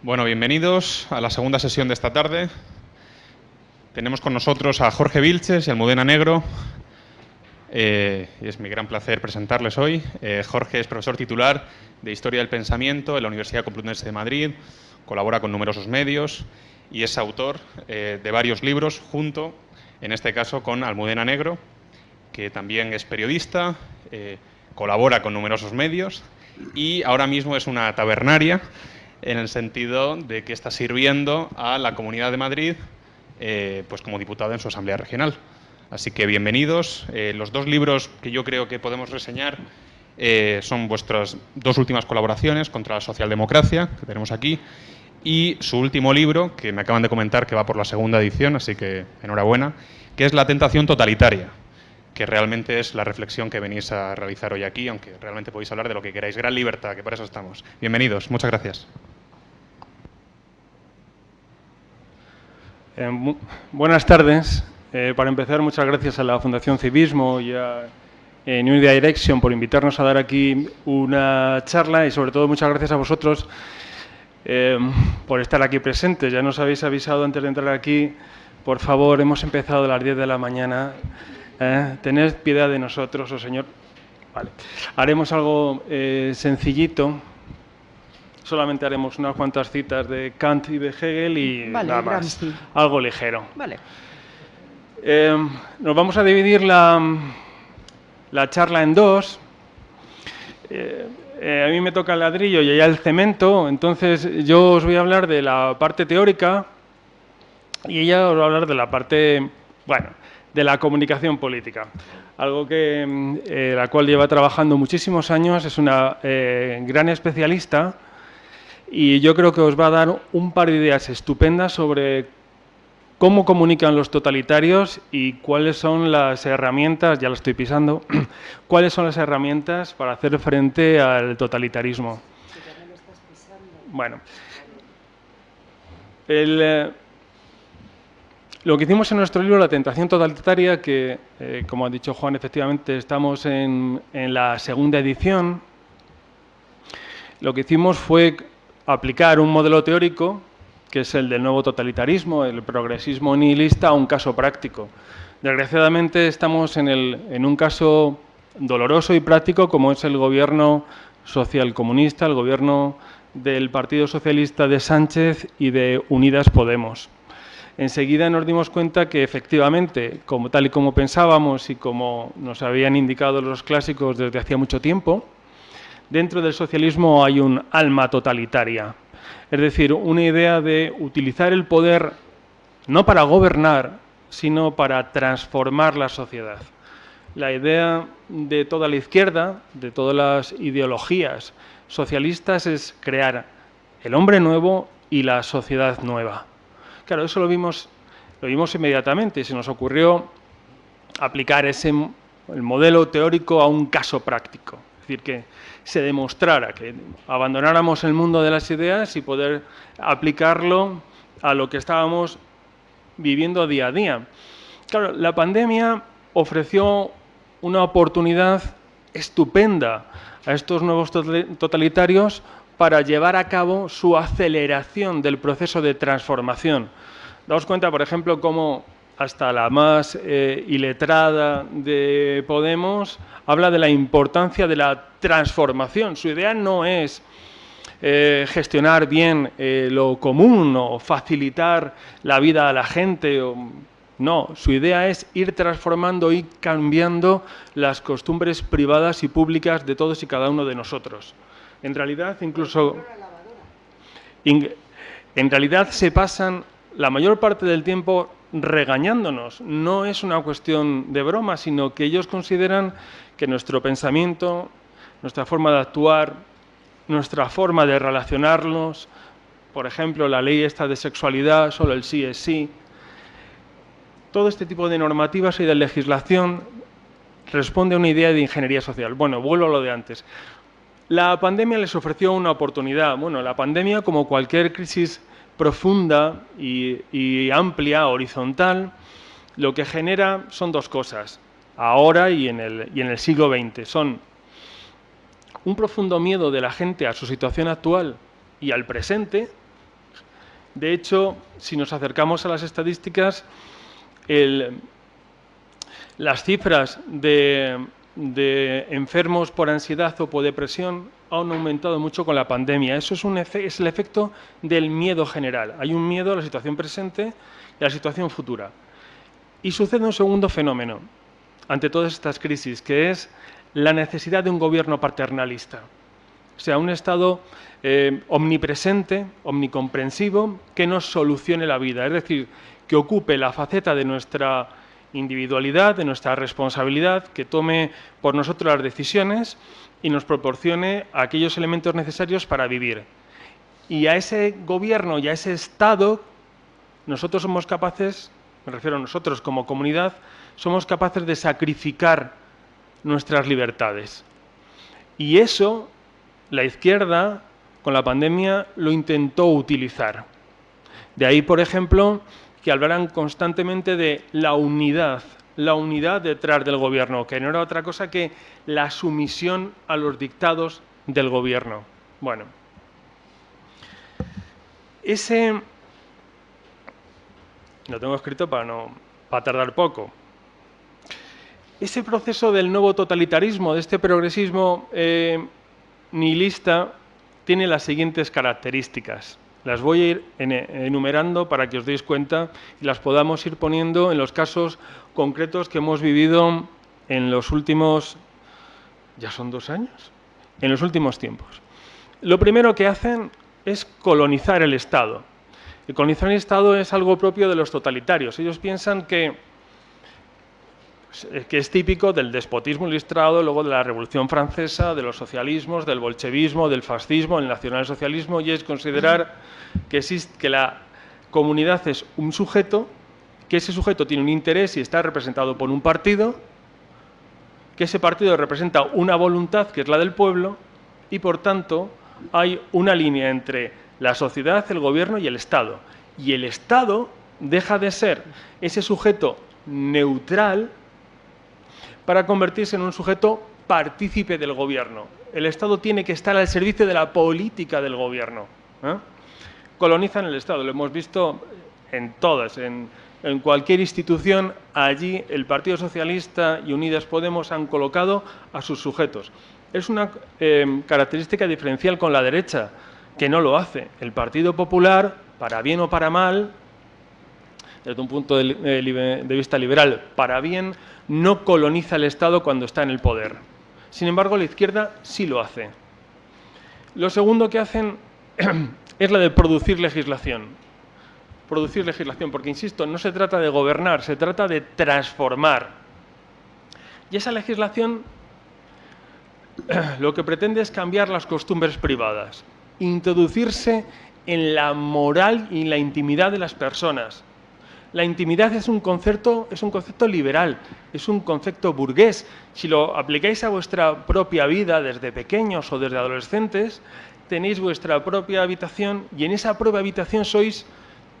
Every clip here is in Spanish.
Bueno, bienvenidos a la segunda sesión de esta tarde. Tenemos con nosotros a Jorge Vilches y Almudena Negro. Y es mi gran placer presentarles hoy. Jorge es profesor titular de Historia del Pensamiento en la Universidad Complutense de Madrid, colabora con numerosos medios y es autor de varios libros, junto, en este caso, con Almudena Negro, que también es periodista, colabora con numerosos medios y ahora mismo es una tabernaria, en el sentido de que está sirviendo a la Comunidad de Madrid pues como diputada en su Asamblea Regional. Así que bienvenidos. Los dos libros que yo creo que podemos reseñar son vuestras dos últimas colaboraciones contra la socialdemocracia, que tenemos aquí, y su último libro, que me acaban de comentar que va por la segunda edición, así que enhorabuena, que es La tentación totalitaria, que realmente es la reflexión que venís a realizar hoy aquí, aunque realmente podéis hablar de lo que queráis. Gran libertad, que para eso estamos. Bienvenidos. Muchas gracias. Buenas tardes. Para empezar, muchas gracias a la Fundación Civismo y a New Media Direction por invitarnos a dar aquí una charla y, sobre todo, muchas gracias a vosotros por estar aquí presentes. Ya nos habéis avisado antes de entrar aquí. Por favor, hemos empezado a las 10 de la mañana. Tened piedad de nosotros, oh Señor. Vale. Haremos algo sencillito. Solamente haremos unas cuantas citas de Kant y de Hegel y nada más. Algo ligero. Vale. Nos vamos a dividir la charla en dos. A mí me toca el ladrillo y ella el cemento, entonces yo os voy a hablar de la parte teórica y ella os va a hablar de la parte, bueno, de la comunicación política. Algo que la cual lleva trabajando muchísimos años, es una gran especialista. Y yo creo que os va a dar un par de ideas estupendas sobre cómo comunican los totalitarios y cuáles son las herramientas, ya lo estoy pisando, cuáles son las herramientas para hacer frente al totalitarismo. Bueno, lo que hicimos en nuestro libro, La tentación totalitaria, que como ha dicho Juan, efectivamente estamos en la segunda edición, lo que hicimos fue aplicar un modelo teórico, que es el del nuevo totalitarismo, el progresismo nihilista, a un caso práctico. Desgraciadamente estamos en un caso doloroso y práctico, como es el gobierno socialcomunista, el gobierno del Partido Socialista de Sánchez y de Unidas Podemos. Enseguida nos dimos cuenta que, efectivamente, tal y como pensábamos y como nos habían indicado los clásicos desde hacía mucho tiempo, dentro del socialismo hay un alma totalitaria, es decir, una idea de utilizar el poder no para gobernar, sino para transformar la sociedad. La idea de toda la izquierda, de todas las ideologías socialistas, es crear el hombre nuevo y la sociedad nueva. Claro, eso lo vimos inmediatamente y se nos ocurrió aplicar el modelo teórico a un caso práctico. Es decir, que se demostrara, que abandonáramos el mundo de las ideas y poder aplicarlo a lo que estábamos viviendo día a día. Claro, la pandemia ofreció una oportunidad estupenda a estos nuevos totalitarios para llevar a cabo su aceleración del proceso de transformación. Daos cuenta, por ejemplo, cómo hasta la más iletrada de Podemos habla de la importancia de la transformación. Su idea no es gestionar bien lo común o facilitar la vida a la gente. No, su idea es ir transformando y cambiando las costumbres privadas y públicas de todos y cada uno de nosotros. En realidad, en realidad se pasan la mayor parte del tiempo regañándonos. No es una cuestión de broma, sino que ellos consideran que nuestro pensamiento, nuestra forma de actuar, nuestra forma de relacionarnos, por ejemplo, la ley esta de sexualidad, solo el sí es sí, todo este tipo de normativas y de legislación responde a una idea de ingeniería social. Bueno, vuelvo a lo de antes. La pandemia les ofreció una oportunidad. Bueno, la pandemia, como cualquier crisis profunda y amplia, horizontal, lo que genera son dos cosas, ahora y en el siglo XX. Son un profundo miedo de la gente a su situación actual y al presente, De hecho, si nos acercamos a las estadísticas, las cifras de enfermos por ansiedad o por depresión han aumentado mucho con la pandemia. Eso es el efecto del miedo general. Hay un miedo a la situación presente y a la situación futura. Y sucede un segundo fenómeno ante todas estas crisis, que es la necesidad de un gobierno paternalista. O sea, un Estado omnipresente, omnicomprensivo, que nos solucione la vida. Es decir, que ocupe la faceta de nuestra individualidad, de nuestra responsabilidad, que tome por nosotros las decisiones y nos proporcione aquellos elementos necesarios para vivir. Y a ese gobierno y a ese Estado nosotros somos capaces, me refiero a nosotros como comunidad, somos capaces de sacrificar nuestras libertades. Y eso la izquierda con la pandemia lo intentó utilizar. De ahí, por ejemplo, que hablaran constantemente de la unidad detrás del gobierno, que no era otra cosa que la sumisión a los dictados del gobierno. Bueno, lo tengo escrito para tardar poco. Ese proceso del nuevo totalitarismo, de este progresismo nihilista, tiene las siguientes características. Las voy a ir enumerando para que os deis cuenta y las podamos ir poniendo en los casos concretos que hemos vivido en los últimos, ¿ya son 2 años? En los últimos tiempos. Lo primero que hacen es colonizar el Estado. El colonizar el Estado es algo propio de los totalitarios. Ellos piensan que es típico del despotismo ilustrado, luego de la Revolución Francesa, de los socialismos, del bolchevismo, del fascismo, el nacionalsocialismo, y es considerar que la comunidad es un sujeto, que ese sujeto tiene un interés y está representado por un partido, que ese partido representa una voluntad que es la del pueblo, y por tanto hay una línea entre la sociedad, el gobierno y el Estado. Y el Estado deja de ser ese sujeto neutral para convertirse en un sujeto partícipe del gobierno. El Estado tiene que estar al servicio de la política del gobierno. Colonizan el Estado, lo hemos visto en todas, en cualquier institución. Allí el Partido Socialista y Unidas Podemos han colocado a sus sujetos. Es una característica diferencial con la derecha, que no lo hace. El Partido Popular, para bien o para mal, desde un punto de vista liberal, para bien, no coloniza el Estado cuando está en el poder. Sin embargo, la izquierda sí lo hace. Lo segundo que hacen es la de producir legislación. Producir legislación, porque, insisto, no se trata de gobernar, se trata de transformar. Y esa legislación lo que pretende es cambiar las costumbres privadas, introducirse en la moral y la intimidad de las personas. La intimidad es un concepto liberal, es un concepto burgués. Si lo aplicáis a vuestra propia vida desde pequeños o desde adolescentes, tenéis vuestra propia habitación y en esa propia habitación sois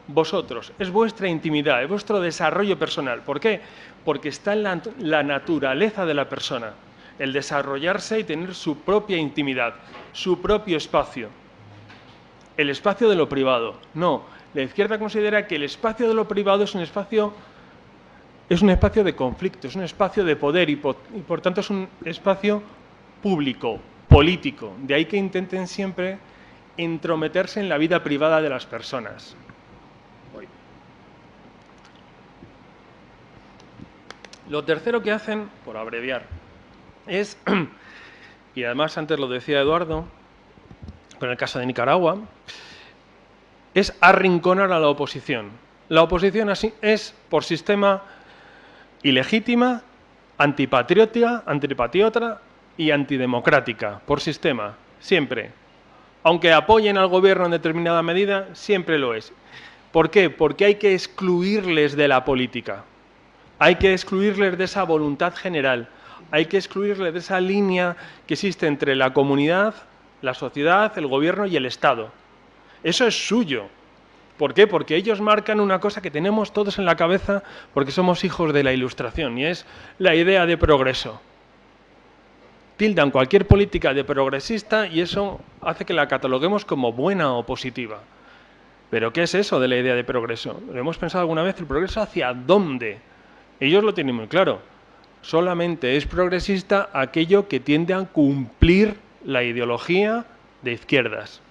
vosotros. Es vuestra intimidad, es vuestro desarrollo personal. ¿Por qué? Porque está en la naturaleza de la persona, el desarrollarse y tener su propia intimidad, su propio espacio. El espacio de lo privado. No. La izquierda considera que el espacio de lo privado es un espacio de conflicto, es un espacio de poder y por tanto es un espacio público, político. De ahí que intenten siempre entrometerse en la vida privada de las personas. Lo tercero que hacen, por abreviar, es, y además antes lo decía Eduardo, con el caso de Nicaragua, es arrinconar a la oposición. La oposición así es, por sistema, ilegítima, antipatriota y antidemocrática, por sistema, siempre. Aunque apoyen al gobierno en determinada medida, siempre lo es. ¿Por qué? Porque hay que excluirles de la política. Hay que excluirles de esa voluntad general. Hay que excluirles de esa línea que existe entre la comunidad, la sociedad, el gobierno y el Estado. Eso es suyo. ¿Por qué? Porque ellos marcan una cosa que tenemos todos en la cabeza porque somos hijos de la Ilustración y es la idea de progreso. Tildan cualquier política de progresista y eso hace que la cataloguemos como buena o positiva. ¿Pero qué es eso de la idea de progreso? ¿Lo hemos pensado alguna vez? ¿El progreso hacia dónde? Ellos lo tienen muy claro. Solamente es progresista aquello que tiende a cumplir la ideología de izquierdas,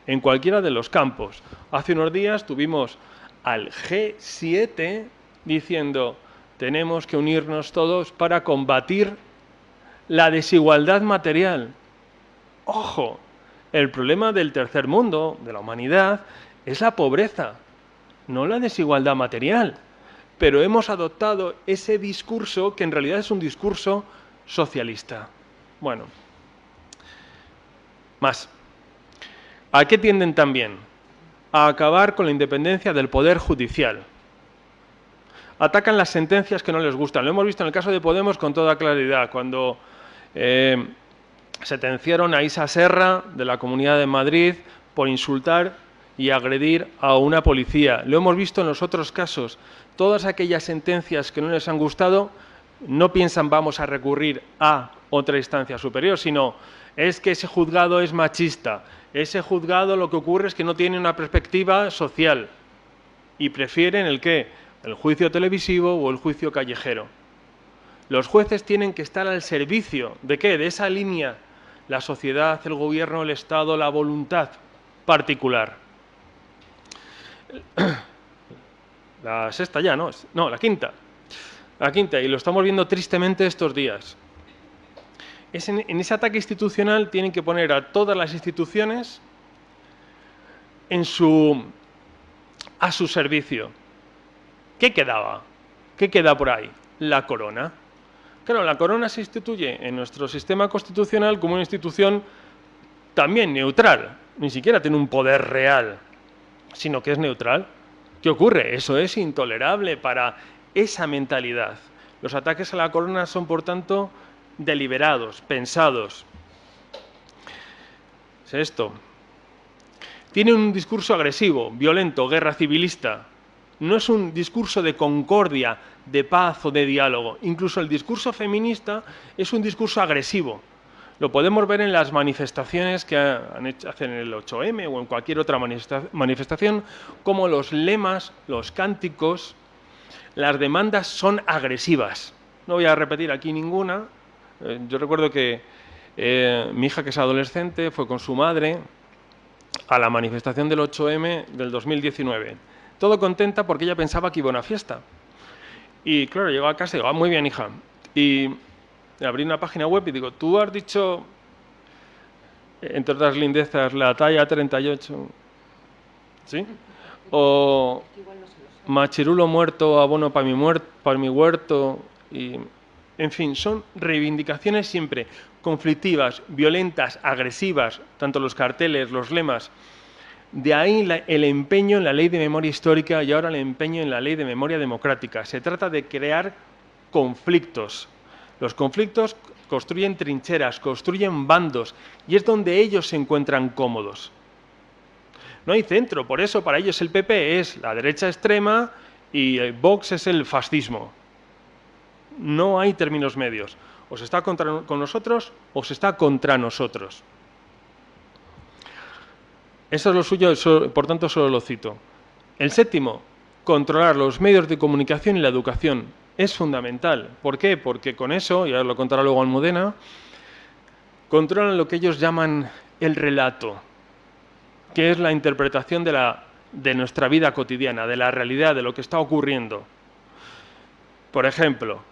en cualquiera de los campos. Hace unos días tuvimos al G7 diciendo: tenemos que unirnos todos para combatir la desigualdad material. ¡Ojo! El problema del tercer mundo, de la humanidad, es la pobreza, no la desigualdad material. Pero hemos adoptado ese discurso que en realidad es un discurso socialista. Bueno, más. ¿A qué tienden también? A acabar con la independencia del Poder Judicial. Atacan las sentencias que no les gustan. Lo hemos visto en el caso de Podemos con toda claridad, cuando sentenciaron a Isa Serra, de la Comunidad de Madrid, por insultar y agredir a una policía. Lo hemos visto en los otros casos. Todas aquellas sentencias que no les han gustado, no piensan vamos a recurrir a otra instancia superior, sino es que ese juzgado es machista, ese juzgado lo que ocurre es que no tiene una perspectiva social y prefieren ¿el qué? El juicio televisivo o el juicio callejero. Los jueces tienen que estar al servicio ¿de qué? De esa línea, la sociedad, el gobierno, el Estado, la voluntad particular. La sexta ya, ¿no? No, la quinta. La quinta, y lo estamos viendo tristemente estos días. En ese ataque institucional tienen que poner a todas las instituciones a su servicio. ¿Qué quedaba? ¿Qué queda por ahí? La corona. Claro, la corona se instituye en nuestro sistema constitucional como una institución también neutral. Ni siquiera tiene un poder real, sino que es neutral. ¿Qué ocurre? Eso es intolerable para esa mentalidad. Los ataques a la corona son, por tanto, deliberados, pensados. Es esto. Tiene un discurso agresivo, violento, guerra civilista. No es un discurso de concordia, de paz o de diálogo. Incluso el discurso feminista es un discurso agresivo. Lo podemos ver en las manifestaciones que hacen en el 8M o en cualquier otra manifestación, como los lemas, los cánticos, las demandas son agresivas. No voy a repetir aquí ninguna. Yo recuerdo que mi hija, que es adolescente, fue con su madre a la manifestación del 8M del 2019. Todo contenta porque ella pensaba que iba a una fiesta. Y claro, llegó a casa y digo, muy bien, hija. Y abrí una página web y digo, tú has dicho, entre otras lindezas, la talla 38, ¿sí? O machirulo muerto, abono para mi huerto. Y, en fin, son reivindicaciones siempre conflictivas, violentas, agresivas, tanto los carteles, los lemas. De ahí el empeño en la ley de memoria histórica y ahora el empeño en la ley de memoria democrática. Se trata de crear conflictos. Los conflictos construyen trincheras, construyen bandos, y es donde ellos se encuentran cómodos. No hay centro, por eso para ellos el PP es la derecha extrema y Vox es el fascismo. No hay términos medios. O se está con nosotros o se está contra nosotros. Eso es lo suyo, por tanto solo lo cito. El séptimo, controlar los medios de comunicación y la educación. Es fundamental. ¿Por qué? Porque con eso, y ahora lo contará luego Almudena, controlan lo que ellos llaman el relato, que es la interpretación de nuestra vida cotidiana, de la realidad, de lo que está ocurriendo. Por ejemplo,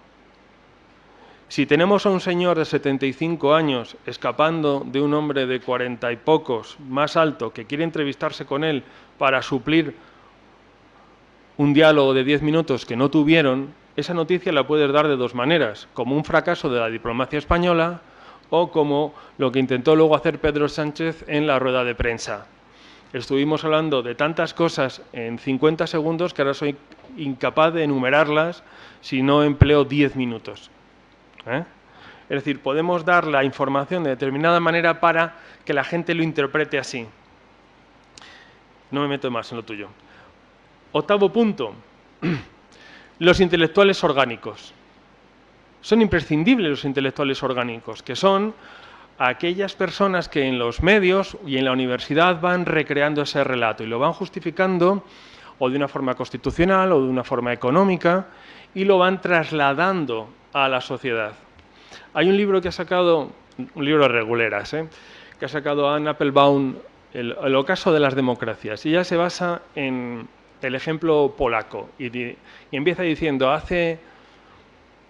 si tenemos a un señor de 75 años escapando de un hombre de 40 y pocos, más alto, que quiere entrevistarse con él para suplir un diálogo de 10 minutos que no tuvieron, esa noticia la puedes dar de dos maneras, como un fracaso de la diplomacia española o como lo que intentó luego hacer Pedro Sánchez en la rueda de prensa. Estuvimos hablando de tantas cosas en 50 segundos que ahora soy incapaz de enumerarlas si no empleo 10 minutos. Es decir, podemos dar la información de determinada manera para que la gente lo interprete así. No me meto más en lo tuyo. Octavo punto. Los intelectuales orgánicos. Son imprescindibles los intelectuales orgánicos, que son aquellas personas que en los medios y en la universidad van recreando ese relato y lo van justificando o de una forma constitucional o de una forma económica y lo van trasladando a la sociedad. Hay un libro que ha sacado, un libro de reguleras, que ha sacado Anne Applebaum, el ocaso de las democracias, y ella se basa en el ejemplo polaco y empieza diciendo: en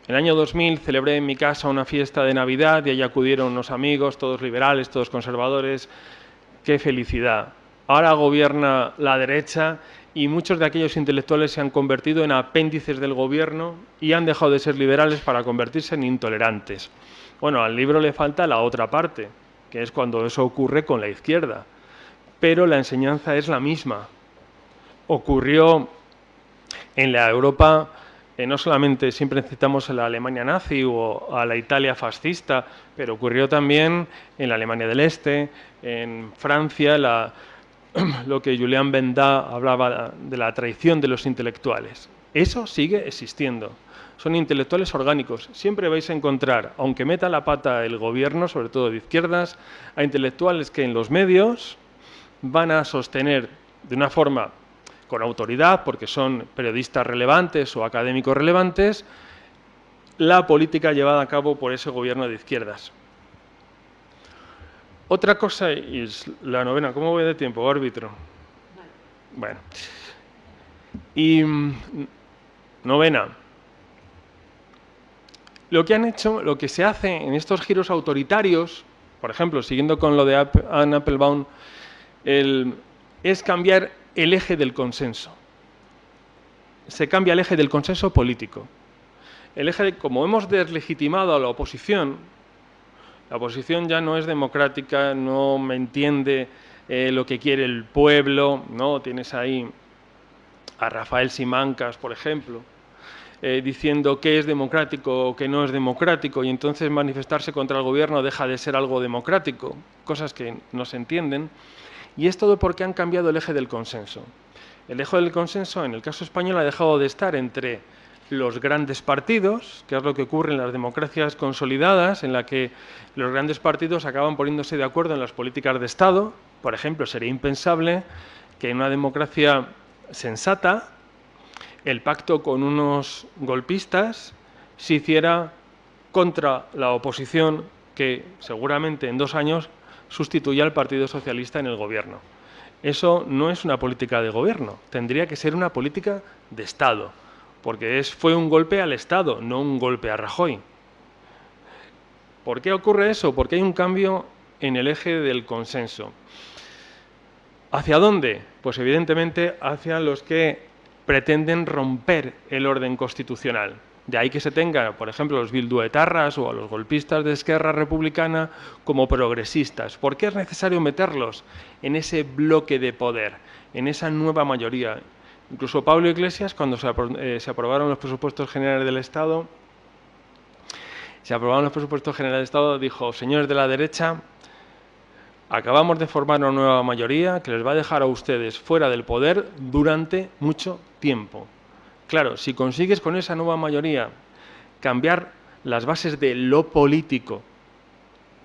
el año 2000 celebré en mi casa una fiesta de Navidad y allí acudieron unos amigos, todos liberales, todos conservadores. ¡Qué felicidad! Ahora gobierna la derecha y muchos de aquellos intelectuales se han convertido en apéndices del gobierno y han dejado de ser liberales para convertirse en intolerantes. Bueno, al libro le falta la otra parte, que es cuando eso ocurre con la izquierda. Pero la enseñanza es la misma. Ocurrió en la Europa, no solamente siempre citamos a la Alemania nazi o a la Italia fascista, pero ocurrió también en la Alemania del Este, en Francia, lo que Julien Benda hablaba de la traición de los intelectuales. Eso sigue existiendo. Son intelectuales orgánicos. Siempre vais a encontrar, aunque meta la pata el gobierno, sobre todo de izquierdas, a intelectuales que en los medios van a sostener de una forma con autoridad, porque son periodistas relevantes o académicos relevantes, la política llevada a cabo por ese gobierno de izquierdas. Otra cosa es la novena. ¿Cómo voy de tiempo, árbitro? Bueno. Y novena. Lo que han hecho, lo que se hace en estos giros autoritarios, por ejemplo, siguiendo con lo de Anne Applebaum, es cambiar el eje del consenso. Se cambia el eje del consenso político. El eje como hemos deslegitimado a la oposición ya no es democrática, no me entiende lo que quiere el pueblo, ¿no? Tienes ahí a Rafael Simancas, por ejemplo, diciendo qué es democrático o qué no es democrático, y entonces manifestarse contra el gobierno deja de ser algo democrático, cosas que no se entienden. Y es todo porque han cambiado el eje del consenso. El eje del consenso, en el caso español, ha dejado de estar entre los grandes partidos, que es lo que ocurre en las democracias consolidadas, en la que los grandes partidos acaban poniéndose de acuerdo en las políticas de Estado. Por ejemplo, sería impensable que en una democracia sensata el pacto con unos golpistas se hiciera contra la oposición que seguramente en 2 años sustituya al Partido Socialista en el gobierno. Eso no es una política de gobierno, tendría que ser una política de Estado, porque fue un golpe al Estado, no un golpe a Rajoy. ¿Por qué ocurre eso? Porque hay un cambio en el eje del consenso. ¿Hacia dónde? Pues evidentemente hacia los que pretenden romper el orden constitucional. De ahí que se tenga, por ejemplo, a los bilduetarras o a los golpistas de Esquerra Republicana como progresistas. ¿Por qué es necesario meterlos en ese bloque de poder, en esa nueva mayoría? Incluso Pablo Iglesias, cuando se aprobaron los presupuestos generales del Estado, dijo: señores de la derecha, acabamos de formar una nueva mayoría que les va a dejar a ustedes fuera del poder durante mucho tiempo. Claro, si consigues con esa nueva mayoría cambiar las bases de lo político,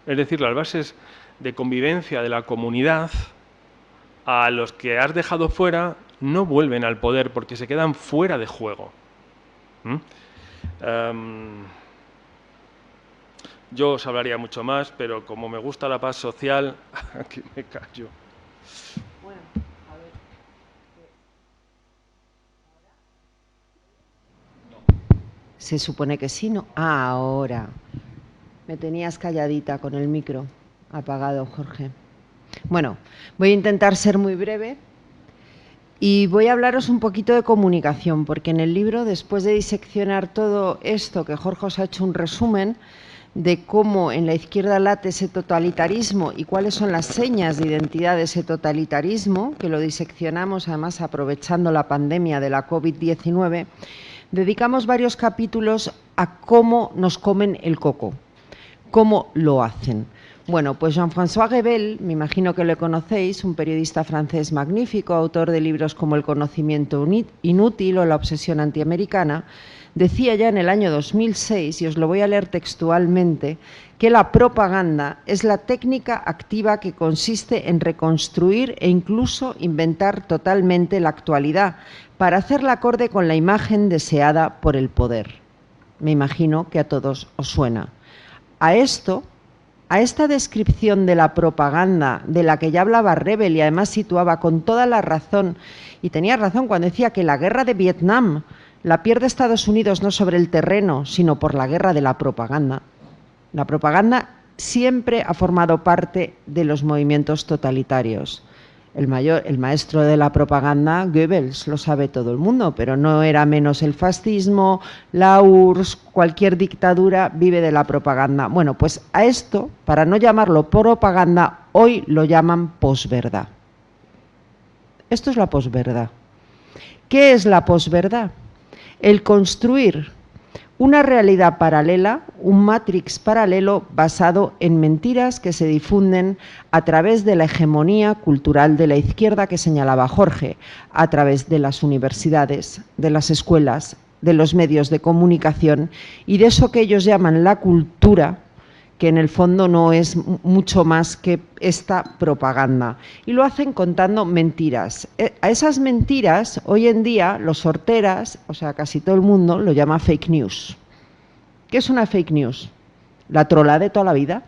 es decir, las bases de convivencia de la comunidad, a los que has dejado fuera no vuelven al poder porque se quedan fuera de juego. Yo os hablaría mucho más, pero como me gusta la paz social, aquí me callo. Bueno, a ver. Se supone que sí, ¿no? Ah, ahora. Me tenías calladita con el micro apagado, Jorge. Bueno, voy a intentar ser muy breve y voy a hablaros un poquito de comunicación, porque en el libro, después de diseccionar todo esto, que Jorge os ha hecho un resumen de cómo en la izquierda late ese totalitarismo y cuáles son las señas de identidad de ese totalitarismo, que lo diseccionamos además aprovechando la pandemia de la COVID-19, dedicamos varios capítulos a cómo nos comen el coco, cómo lo hacen. Bueno, pues Jean-François Gebel, me imagino que lo conocéis, un periodista francés magnífico, autor de libros como El conocimiento inútil o La obsesión antiamericana, decía ya en el año 2006, y os lo voy a leer textualmente, que la propaganda es la técnica activa que consiste en reconstruir e incluso inventar totalmente la actualidad para hacerla acorde con la imagen deseada por el poder. Me imagino que a todos os suena. A esta descripción de la propaganda de la que ya hablaba Rebel y además situaba con toda la razón, y tenía razón cuando decía que la guerra de Vietnam la pierde Estados Unidos no sobre el terreno, sino por la guerra de la propaganda. La propaganda siempre ha formado parte de los movimientos totalitarios. El maestro de la propaganda, Goebbels, lo sabe todo el mundo, pero no era menos el fascismo, la URSS, cualquier dictadura vive de la propaganda. Bueno, pues a esto, para no llamarlo propaganda, hoy lo llaman posverdad. Esto es la posverdad. ¿Qué es la posverdad? El construir una realidad paralela, un matrix paralelo basado en mentiras que se difunden a través de la hegemonía cultural de la izquierda que señalaba Jorge, a través de las universidades, de las escuelas, de los medios de comunicación y de eso que ellos llaman la cultura, que en el fondo no es mucho más que esta propaganda. Y lo hacen contando mentiras. A esas mentiras, hoy en día, los horteras, o sea, casi todo el mundo, lo llama fake news. ¿Qué es una fake news? La trola de toda la vida.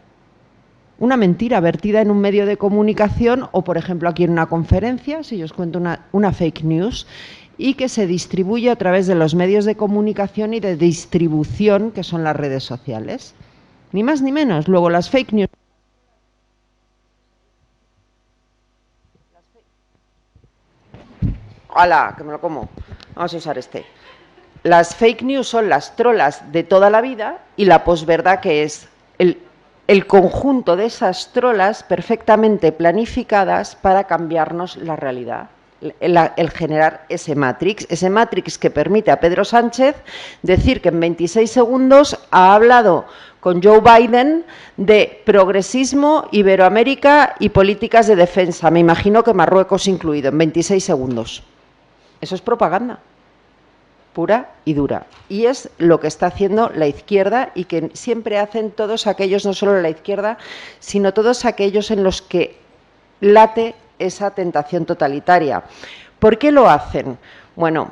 Una mentira vertida en un medio de comunicación o, por ejemplo, aquí en una conferencia, si yo os cuento una fake news, y que se distribuye a través de los medios de comunicación y de distribución, que son las redes sociales. Ni más ni menos. Luego las fake news. ¡Hala! Que me lo como. Vamos a usar este. Las fake news son las trolas de toda la vida y la posverdad, que es el conjunto de esas trolas perfectamente planificadas para cambiarnos la realidad. El generar ese matrix que permite a Pedro Sánchez decir que en 26 segundos ha hablado con Joe Biden de progresismo, Iberoamérica y políticas de defensa. Me imagino que Marruecos incluido, en 26 segundos. Eso es propaganda pura y dura. Y es lo que está haciendo la izquierda y que siempre hacen todos aquellos, no solo la izquierda, sino todos aquellos en los que late esa tentación totalitaria. ¿Por qué lo hacen? Bueno,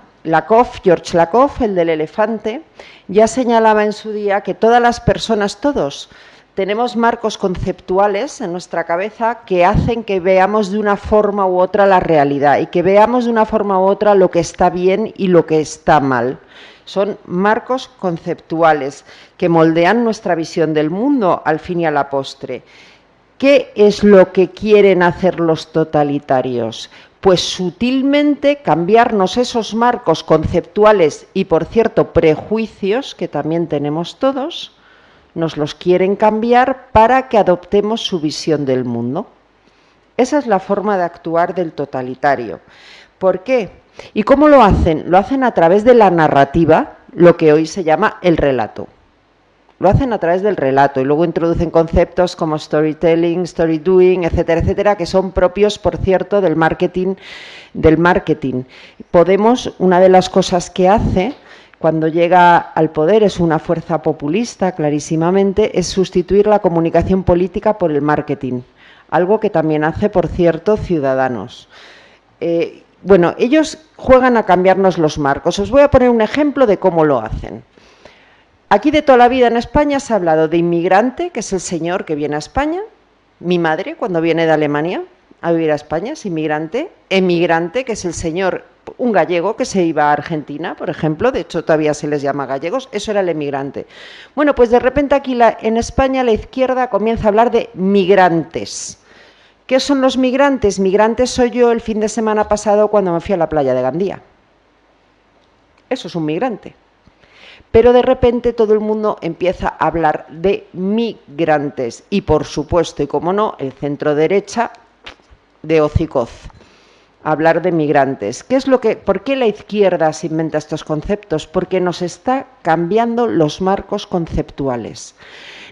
George Lakoff, el del elefante, ya señalaba en su día que todas las personas, todos, tenemos marcos conceptuales en nuestra cabeza que hacen que veamos de una forma u otra la realidad y que veamos de una forma u otra lo que está bien y lo que está mal. Son marcos conceptuales que moldean nuestra visión del mundo al fin y a la postre. ¿Qué es lo que quieren hacer los totalitarios? Pues sutilmente cambiarnos esos marcos conceptuales y, por cierto, prejuicios, que también tenemos todos, nos los quieren cambiar para que adoptemos su visión del mundo. Esa es la forma de actuar del totalitario. ¿Por qué? ¿Y cómo lo hacen? Lo hacen a través de la narrativa, lo que hoy se llama el relato. Lo hacen a través del relato y luego introducen conceptos como storytelling, story doing, etcétera, etcétera, que son propios, por cierto, del marketing. Podemos, una de las cosas que hace cuando llega al poder, es una fuerza populista, clarísimamente, es sustituir la comunicación política por el marketing, algo que también hace, por cierto, Ciudadanos. Bueno, ellos juegan a cambiarnos los marcos. Os voy a poner un ejemplo de cómo lo hacen. Aquí de toda la vida en España se ha hablado de inmigrante, que es el señor que viene a España. Mi madre, cuando viene de Alemania a vivir a España, es inmigrante. Emigrante, que es el señor, un gallego que se iba a Argentina, por ejemplo. De hecho, todavía se les llama gallegos. Eso era el emigrante. Bueno, pues de repente aquí en España la izquierda comienza a hablar de migrantes. ¿Qué son los migrantes? Migrantes soy yo el fin de semana pasado cuando me fui a la playa de Gandía. Eso es un migrante. Pero de repente todo el mundo empieza a hablar de migrantes y, por supuesto, y como no, el centro derecha de hocicoz, hablar de migrantes. ¿Por qué la izquierda se inventa estos conceptos? Porque nos está cambiando los marcos conceptuales.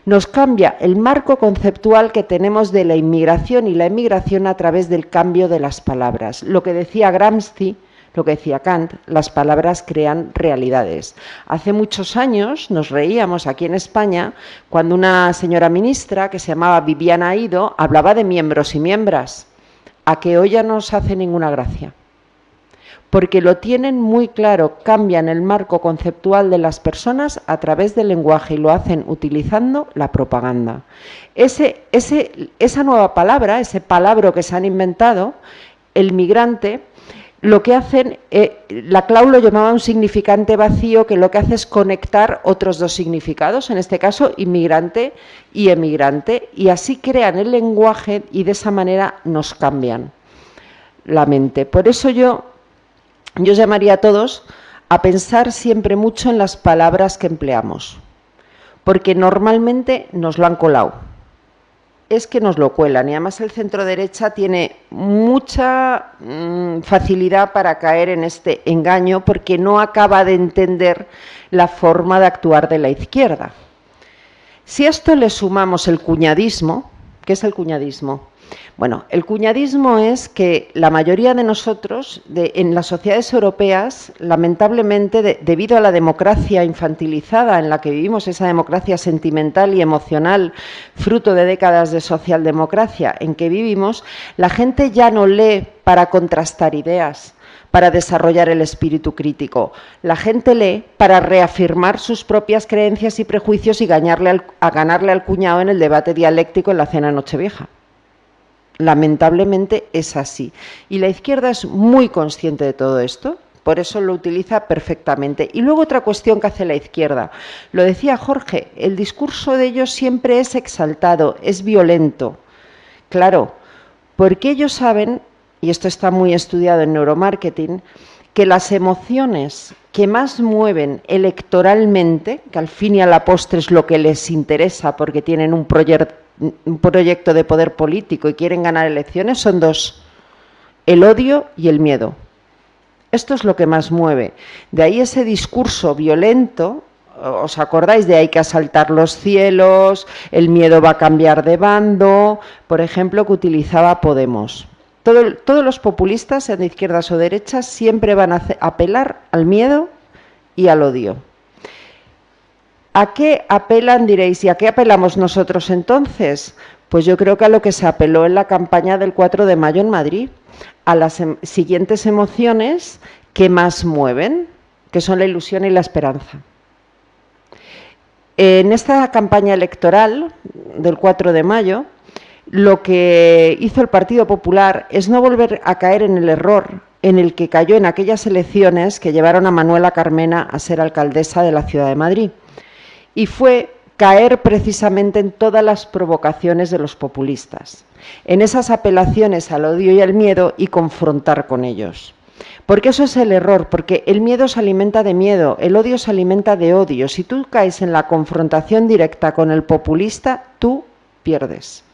Nos cambia el marco conceptual que tenemos de la inmigración y la emigración a través del cambio de las palabras. Lo que decía Gramsci, lo que decía Kant, las palabras crean realidades. Hace muchos años nos reíamos aquí en España cuando una señora ministra que se llamaba Viviana Aido hablaba de miembros y miembras, a que hoy ya no nos hace ninguna gracia. Porque lo tienen muy claro, cambian el marco conceptual de las personas a través del lenguaje y lo hacen utilizando la propaganda. Esa nueva palabra, ese palabra que se han inventado, el migrante, lo que hacen, la Clau lo llamaba un significante vacío, que lo que hace es conectar otros dos significados, en este caso inmigrante y emigrante, y así crean el lenguaje y de esa manera nos cambian la mente. Por eso yo llamaría a todos a pensar siempre mucho en las palabras que empleamos, porque normalmente nos lo han colado. Es que nos lo cuelan y además el centro derecha tiene mucha facilidad para caer en este engaño porque no acaba de entender la forma de actuar de la izquierda. Si a esto le sumamos el cuñadismo, ¿qué es el cuñadismo? Bueno, el cuñadismo es que la mayoría de nosotros, en las sociedades europeas, lamentablemente, debido a la democracia infantilizada en la que vivimos, esa democracia sentimental y emocional, fruto de décadas de socialdemocracia en que vivimos, la gente ya no lee para contrastar ideas, para desarrollar el espíritu crítico. La gente lee para reafirmar sus propias creencias y prejuicios y ganarle al cuñado en el debate dialéctico en la cena de Nochevieja. Lamentablemente es así. Y la izquierda es muy consciente de todo esto, por eso lo utiliza perfectamente. Y luego otra cuestión que hace la izquierda. Lo decía Jorge, el discurso de ellos siempre es exaltado, es violento. Claro, porque ellos saben, y esto está muy estudiado en neuromarketing, que las emociones que más mueven electoralmente, que al fin y a la postre es lo que les interesa porque tienen un proyecto de poder político y quieren ganar elecciones, son dos: el odio y el miedo. Esto es lo que más mueve. De ahí ese discurso violento. ¿Os acordáis de hay que asaltar los cielos, el miedo va a cambiar de bando? Por ejemplo, que utilizaba Podemos. Todos los populistas, sean de izquierdas o derechas, siempre van a apelar al miedo y al odio. ¿A qué apelan, diréis? ¿Y a qué apelamos nosotros entonces? Pues yo creo que a lo que se apeló en la campaña del 4 de mayo en Madrid, a las siguientes emociones que más mueven, que son la ilusión y la esperanza. En esta campaña electoral del 4 de mayo, lo que hizo el Partido Popular es no volver a caer en el error en el que cayó en aquellas elecciones que llevaron a Manuela Carmena a ser alcaldesa de la ciudad de Madrid. Y fue caer precisamente en todas las provocaciones de los populistas, en esas apelaciones al odio y al miedo y confrontar con ellos. Porque eso es el error, porque el miedo se alimenta de miedo, el odio se alimenta de odio. Si tú caes en la confrontación directa con el populista, tú pierdes.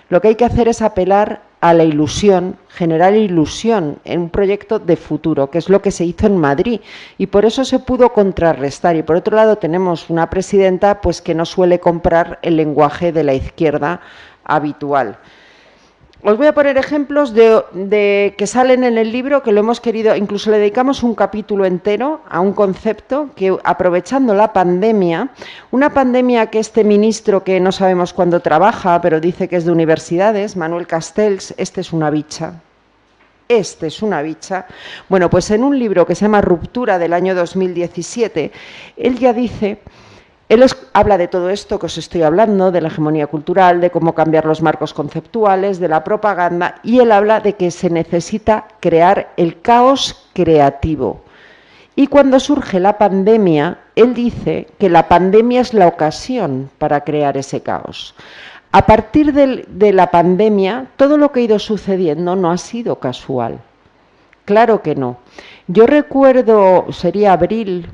Lo que hay que hacer es apelar a la ilusión, generar ilusión en un proyecto de futuro, que es lo que se hizo en Madrid, y por eso se pudo contrarrestar. Y por otro lado tenemos una presidenta pues que no suele comprar el lenguaje de la izquierda habitual. Os voy a poner ejemplos de que salen en el libro, que lo hemos querido, incluso le dedicamos un capítulo entero a un concepto que, aprovechando la pandemia, una pandemia que este ministro que no sabemos cuándo trabaja, pero dice que es de universidades, Manuel Castells, este es una bicha. Bueno, pues en un libro que se llama Ruptura del año 2017, él ya dice... Él habla de todo esto que os estoy hablando, de la hegemonía cultural, de cómo cambiar los marcos conceptuales, de la propaganda, y él habla de que se necesita crear el caos creativo. Y cuando surge la pandemia, él dice que la pandemia es la ocasión para crear ese caos. A partir de la pandemia, todo lo que ha ido sucediendo no ha sido casual. Claro que no. Yo recuerdo, sería abril,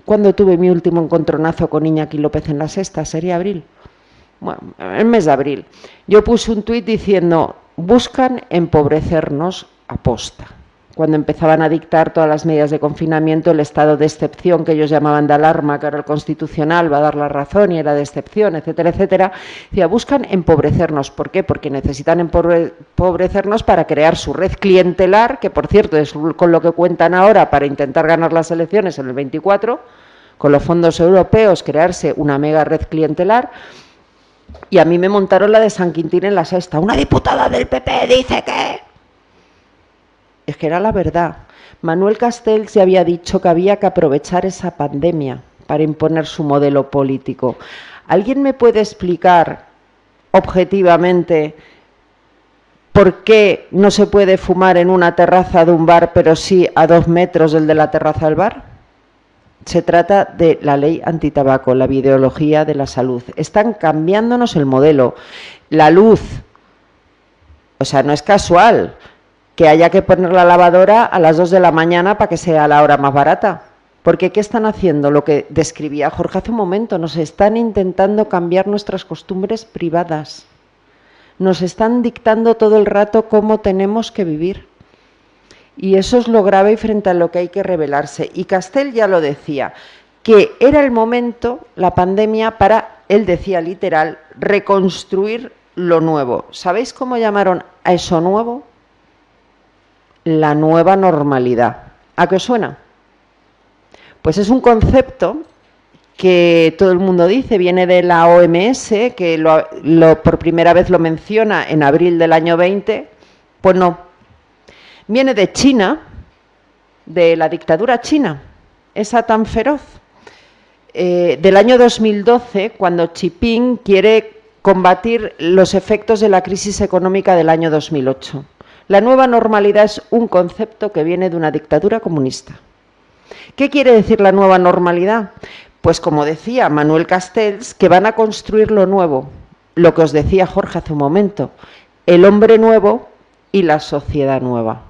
cuando tuve mi último encontronazo con Iñaki López en La Sexta, sería abril. Bueno, el mes de abril. Yo puse un tuit diciendo, buscan empobrecernos aposta. cuando empezaban a dictar todas las medidas de confinamiento, el estado de excepción que ellos llamaban de alarma, que ahora el Constitucional va a dar la razón y era de excepción, etcétera, etcétera, decía, buscan empobrecernos. ¿Por qué? Porque necesitan empobrecernos para crear su red clientelar, que por cierto es con lo que cuentan ahora para intentar ganar las elecciones en el 24, con los fondos europeos, crearse una mega red clientelar. Y a mí me montaron la de San Quintín en la Sexta. Una diputada del PP dice que... Es que era la verdad. Manuel Castells ya había dicho que había que aprovechar esa pandemia para imponer su modelo político. ¿Alguien me puede explicar objetivamente por qué no se puede fumar en una terraza de un bar, pero sí a 2 metros del de la terraza del bar? Se trata de la ley antitabaco, la ideología de la salud. Están cambiándonos el modelo. La luz, o sea, no es casual que haya que poner la lavadora a las 2 de la mañana para que sea la hora más barata. Porque ¿qué están haciendo? Lo que describía Jorge hace un momento, nos están intentando cambiar nuestras costumbres privadas. Nos están dictando todo el rato cómo tenemos que vivir. Y eso es lo grave y frente a lo que hay que rebelarse. Y Castell ya lo decía, que era el momento, la pandemia, para, él decía literal, reconstruir lo nuevo. ¿Sabéis cómo llamaron a eso nuevo? La nueva normalidad. ¿A qué os suena? Pues es un concepto que todo el mundo dice, viene de la OMS, que por primera vez lo menciona en abril del año 20, pues no. Viene de China, de la dictadura china, esa tan feroz, del año 2012, cuando Xi Jinping quiere combatir los efectos de la crisis económica del año 2008. La nueva normalidad es un concepto que viene de una dictadura comunista. ¿Qué quiere decir la nueva normalidad? Pues como decía Manuel Castells, que van a construir lo nuevo, lo que os decía Jorge hace un momento, el hombre nuevo y la sociedad nueva.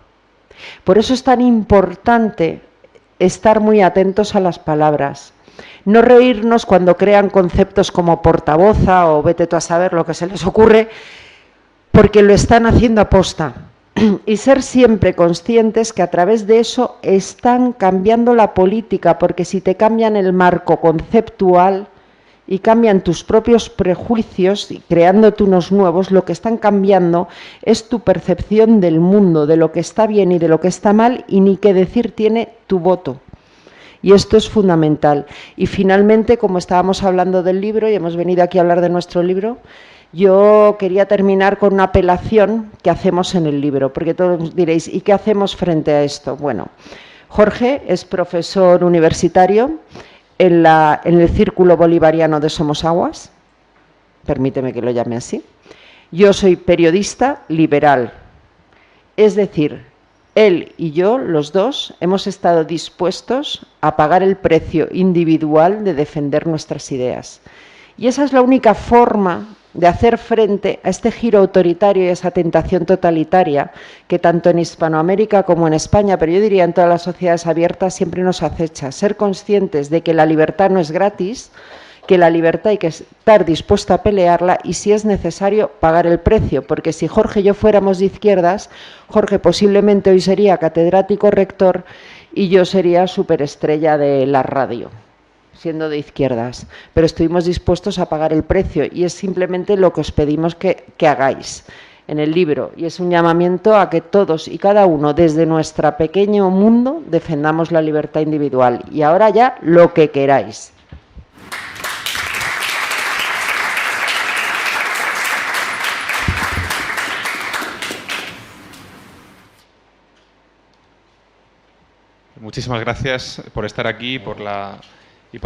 Por eso es tan importante estar muy atentos a las palabras, no reírnos cuando crean conceptos como portavoza o vete tú a saber lo que se les ocurre, porque lo están haciendo aposta. Y ser siempre conscientes que a través de eso están cambiando la política, porque si te cambian el marco conceptual y cambian tus propios prejuicios y creándote unos nuevos, lo que están cambiando es tu percepción del mundo, de lo que está bien y de lo que está mal, y ni qué decir tiene tu voto. Y esto es fundamental. Y finalmente, como estábamos hablando del libro y hemos venido aquí a hablar de nuestro libro, yo quería terminar con una apelación que hacemos en el libro, porque todos diréis, ¿y qué hacemos frente a esto? Bueno, Jorge es profesor universitario en el Círculo Bolivariano de Somos Aguas, permíteme que lo llame así. Yo soy periodista liberal, es decir, él y yo, los dos, hemos estado dispuestos a pagar el precio individual de defender nuestras ideas. Y esa es la única forma de hacer frente a este giro autoritario y a esa tentación totalitaria que tanto en Hispanoamérica como en España, pero yo diría en todas las sociedades abiertas, siempre nos acecha. Ser conscientes de que la libertad no es gratis, que la libertad hay que estar dispuesto a pelearla y, si es necesario, pagar el precio. Porque si Jorge y yo fuéramos de izquierdas, Jorge posiblemente hoy sería catedrático rector y yo sería superestrella de la radio, siendo de izquierdas, pero estuvimos dispuestos a pagar el precio y es simplemente lo que os pedimos que hagáis en el libro, y es un llamamiento a que todos y cada uno desde nuestro pequeño mundo defendamos la libertad individual. Y ahora ya lo que queráis. Muchísimas gracias por estar aquí y por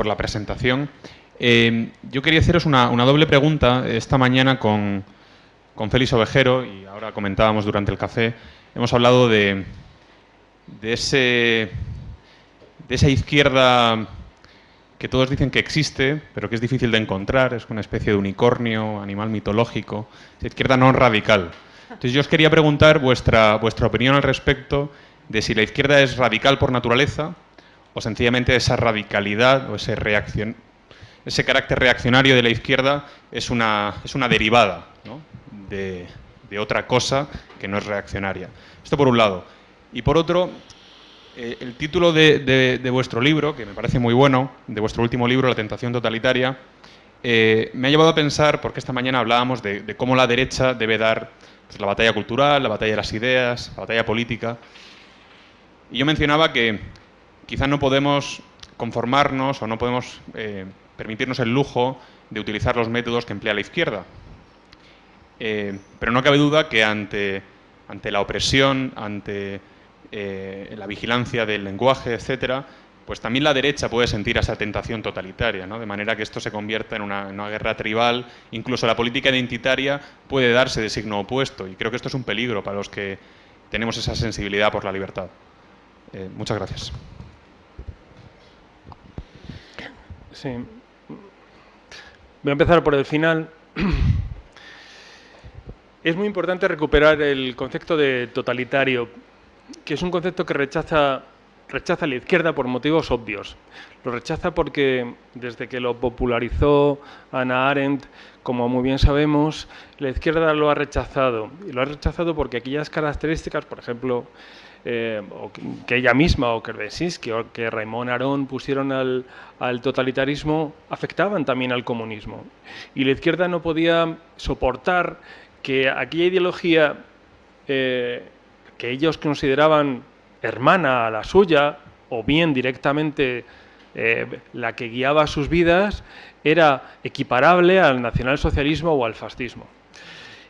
la presentación. Yo quería haceros una doble pregunta. Esta mañana con Félix Ovejero, y ahora comentábamos durante el café, hemos hablado de esa izquierda que todos dicen que existe, pero que es difícil de encontrar, es una especie de unicornio, animal mitológico, esa izquierda no radical. Entonces yo os quería preguntar vuestra opinión al respecto de si la izquierda es radical por naturaleza o sencillamente esa radicalidad o ese carácter reaccionario de la izquierda es una derivada, ¿no?, de otra cosa que no es reaccionaria. Esto por un lado. Y por otro, el título de vuestro libro, que me parece muy bueno, de vuestro último libro, La tentación totalitaria, me ha llevado a pensar, porque esta mañana hablábamos de cómo la derecha debe dar pues, la batalla cultural, la batalla de las ideas, la batalla política. Y yo mencionaba que quizá no podemos conformarnos o no podemos permitirnos el lujo de utilizar los métodos que emplea la izquierda. Pero no cabe duda que ante la opresión, ante la vigilancia del lenguaje, etcétera, pues también la derecha puede sentir esa tentación totalitaria, ¿no? De manera que esto se convierta en una guerra tribal. Incluso la política identitaria puede darse de signo opuesto, y creo que esto es un peligro para los que tenemos esa sensibilidad por la libertad. Muchas gracias. Sí. Voy a empezar por el final. Es muy importante recuperar el concepto de totalitario, que es un concepto que rechaza la izquierda por motivos obvios. Lo rechaza porque desde que lo popularizó Hannah Arendt, como muy bien sabemos, la izquierda lo ha rechazado. Y lo ha rechazado porque aquellas características, por ejemplo, que ella misma o que Brzezinski o que Raymond Aron pusieron al totalitarismo, afectaban también al comunismo. Y la izquierda no podía soportar que aquella ideología que ellos consideraban hermana a la suya, o bien directamente la que guiaba sus vidas, era equiparable al nacionalsocialismo o al fascismo.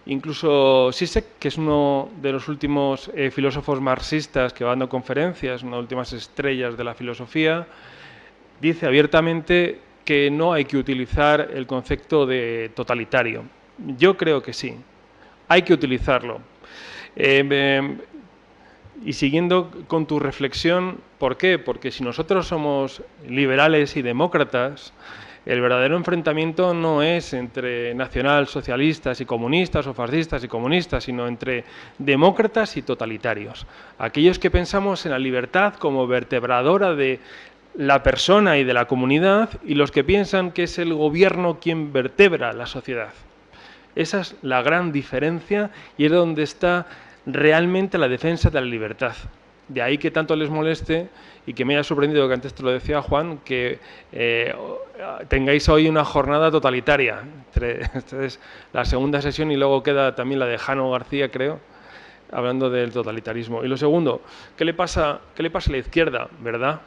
Incluso Zizek, que es uno de los últimos filósofos marxistas que va dando conferencias, una de las últimas estrellas de la filosofía, dice abiertamente que no hay que utilizar el concepto de totalitario. Yo creo que sí, hay que utilizarlo. Y siguiendo con tu reflexión, ¿por qué? Porque si nosotros somos liberales y demócratas, el verdadero enfrentamiento no es entre nacionalsocialistas y comunistas o fascistas y comunistas, sino entre demócratas y totalitarios. Aquellos que pensamos en la libertad como vertebradora de la persona y de la comunidad, y los que piensan que es el gobierno quien vertebra la sociedad. Esa es la gran diferencia y es donde está realmente la defensa de la libertad. De ahí que tanto les moleste y que me haya sorprendido, que antes te lo decía Juan, que tengáis hoy una jornada totalitaria. Esta es la segunda sesión y luego queda también la de Jano García, creo, hablando del totalitarismo. Y lo segundo, ¿qué le pasa a la izquierda? ¿Verdad?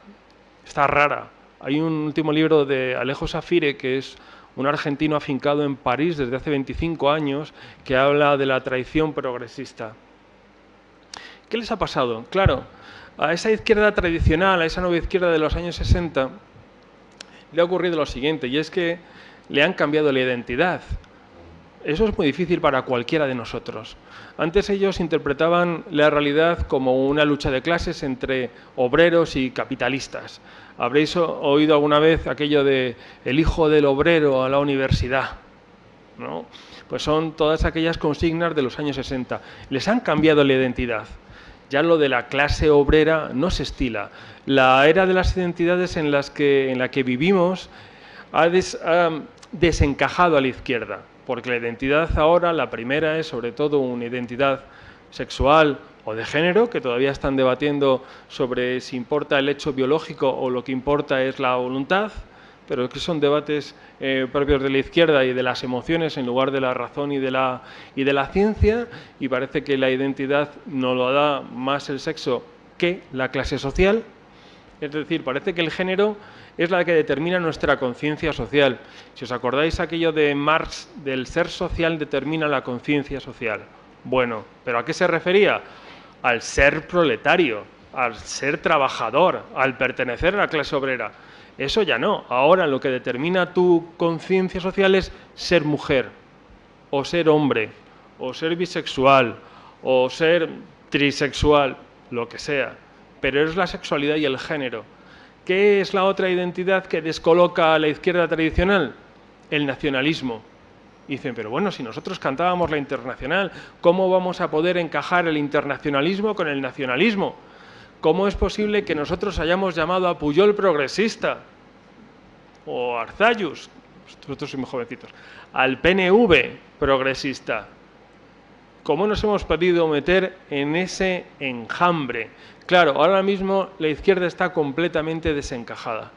Está rara. Hay un último libro de Alejo Safire, que es un argentino afincado en París desde hace 25 años, que habla de la traición progresista. ¿Qué les ha pasado? Claro, a esa izquierda tradicional, a esa nueva izquierda de los años 60, le ha ocurrido lo siguiente, y es que le han cambiado la identidad. Eso es muy difícil para cualquiera de nosotros. Antes ellos interpretaban la realidad como una lucha de clases entre obreros y capitalistas. Habréis oído alguna vez aquello de el hijo del obrero a la universidad, ¿no? Pues son todas aquellas consignas de los años 60. Les han cambiado la identidad. Ya lo de la clase obrera no se estila. La era de las identidades en la que vivimos ha desencajado a la izquierda, porque la identidad ahora, la primera, es sobre todo una identidad sexual o de género, que todavía están debatiendo sobre si importa el hecho biológico o lo que importa es la voluntad, pero que son debates propios de la izquierda y de las emociones en lugar de la razón y de la ciencia, y parece que la identidad nos lo da más el sexo que la clase social. Es decir, parece que el género es la que determina nuestra conciencia social. Si os acordáis aquello de Marx, del ser social determina la conciencia social. Bueno, ¿pero a qué se refería? Al ser proletario, al ser trabajador, al pertenecer a la clase obrera. Eso ya no. Ahora lo que determina tu conciencia social es ser mujer, o ser hombre, o ser bisexual, o ser trisexual, lo que sea. Pero es la sexualidad y el género. ¿Qué es la otra identidad que descoloca a la izquierda tradicional? El nacionalismo. Dicen, pero bueno, si nosotros cantábamos la Internacional, ¿cómo vamos a poder encajar el internacionalismo con el nacionalismo? ¿Cómo es posible que nosotros hayamos llamado a Pujol progresista? O a Arzallus, nosotros somos jovencitos, al PNV progresista. ¿cómo nos hemos podido meter en ese enjambre? Claro, ahora mismo la izquierda está completamente desencajada.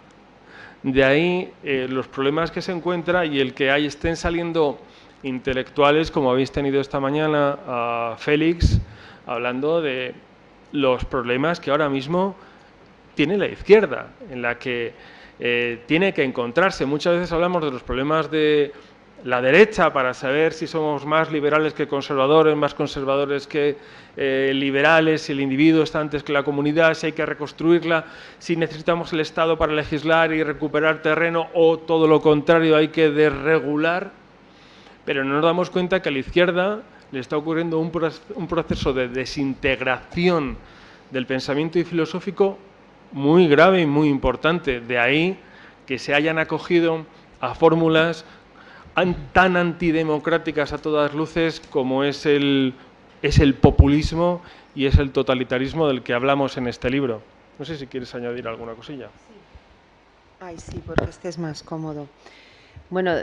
De ahí los problemas que se encuentra y el que ahí estén saliendo intelectuales, como habéis tenido esta mañana a Félix, hablando de los problemas que ahora mismo tiene la izquierda, en la que tiene que encontrarse. Muchas veces hablamos de los problemas de la derecha para saber si somos más liberales que conservadores, más conservadores que liberales, si el individuo está antes que la comunidad, si hay que reconstruirla, si necesitamos el Estado para legislar y recuperar terreno o todo lo contrario, hay que desregular. Pero no nos damos cuenta que a la izquierda le está ocurriendo un proceso de desintegración del pensamiento y filosófico muy grave y muy importante. De ahí que se hayan acogido a fórmulas tan antidemocráticas a todas luces como es el populismo y es el totalitarismo del que hablamos en este libro. No sé si quieres añadir alguna cosilla. Ay, sí, porque este es más cómodo. Bueno,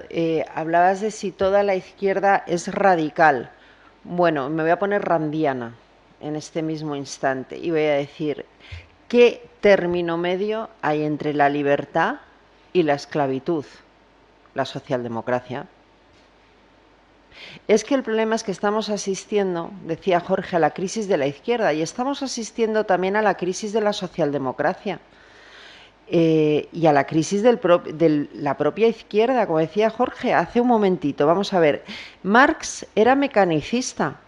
hablabas de si toda la izquierda es radical. Bueno, me voy a poner randiana en este mismo instante y voy a decir, ¿qué término medio hay entre la libertad y la esclavitud? La socialdemocracia. Es que el problema es que estamos asistiendo, decía Jorge, a la crisis de la izquierda y estamos asistiendo también a la crisis de la socialdemocracia. Y a la crisis de la propia izquierda, como decía Jorge hace un momentito. Vamos a ver, Marx era mecanicista,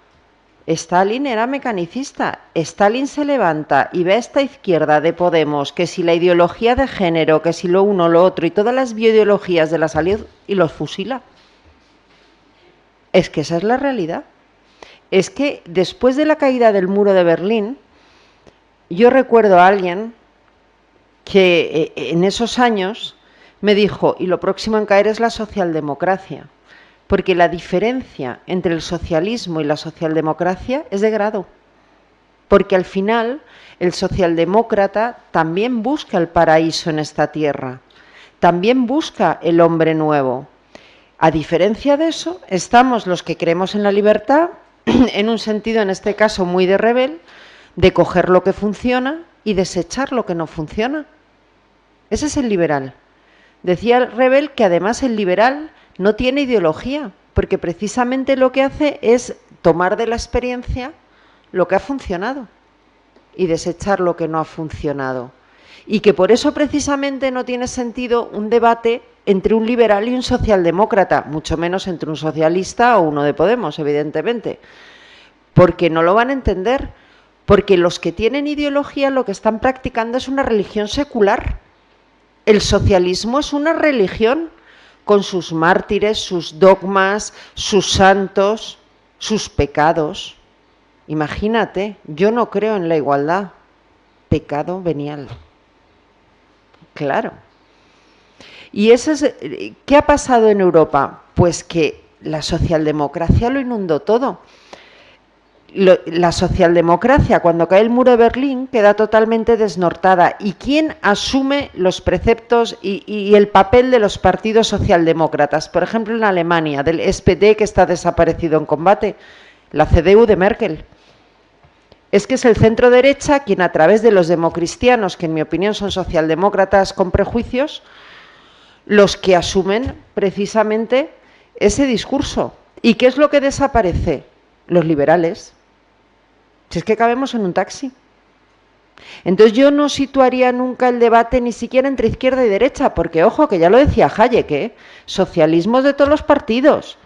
Stalin era mecanicista. Stalin se levanta y ve a esta izquierda de Podemos, que si la ideología de género, que si lo uno, lo otro y todas las bioideologías de la salud, y los fusila. Es que esa es la realidad. Es que después de la caída del muro de Berlín, yo recuerdo a alguien que en esos años me dijo, y lo próximo en caer es la socialdemocracia, porque la diferencia entre el socialismo y la socialdemocracia es de grado, porque al final el socialdemócrata también busca el paraíso en esta tierra, también busca el hombre nuevo. A diferencia de eso, estamos los que creemos en la libertad, en un sentido, en este caso, muy de Rebel, de coger lo que funciona y desechar lo que no funciona. Ese es el liberal. Decía Rebel que además el liberal no tiene ideología, porque precisamente lo que hace es tomar de la experiencia lo que ha funcionado y desechar lo que no ha funcionado. Y que por eso precisamente no tiene sentido un debate entre un liberal y un socialdemócrata, mucho menos entre un socialista o uno de Podemos, evidentemente, porque no lo van a entender, porque los que tienen ideología lo que están practicando es una religión secular. El socialismo es una religión con sus mártires, sus dogmas, sus santos, sus pecados. Imagínate, yo no creo en la igualdad, pecado venial. Claro. ¿Y eso es, qué ha pasado en Europa? Pues que la socialdemocracia lo inundó todo. La socialdemocracia, cuando cae el muro de Berlín, queda totalmente desnortada. ¿Y quién asume los preceptos y el papel de los partidos socialdemócratas? Por ejemplo, en Alemania, del SPD, que está desaparecido en combate, la CDU de Merkel. Es que es el centro derecha quien, a través de los democristianos, que en mi opinión son socialdemócratas con prejuicios, los que asumen precisamente ese discurso. ¿Y qué es lo que desaparece? Los liberales. Si es que cabemos en un taxi. Entonces yo no situaría nunca el debate ni siquiera entre izquierda y derecha, porque ojo, que ya lo decía Hayek, socialismo es de todos los partidos.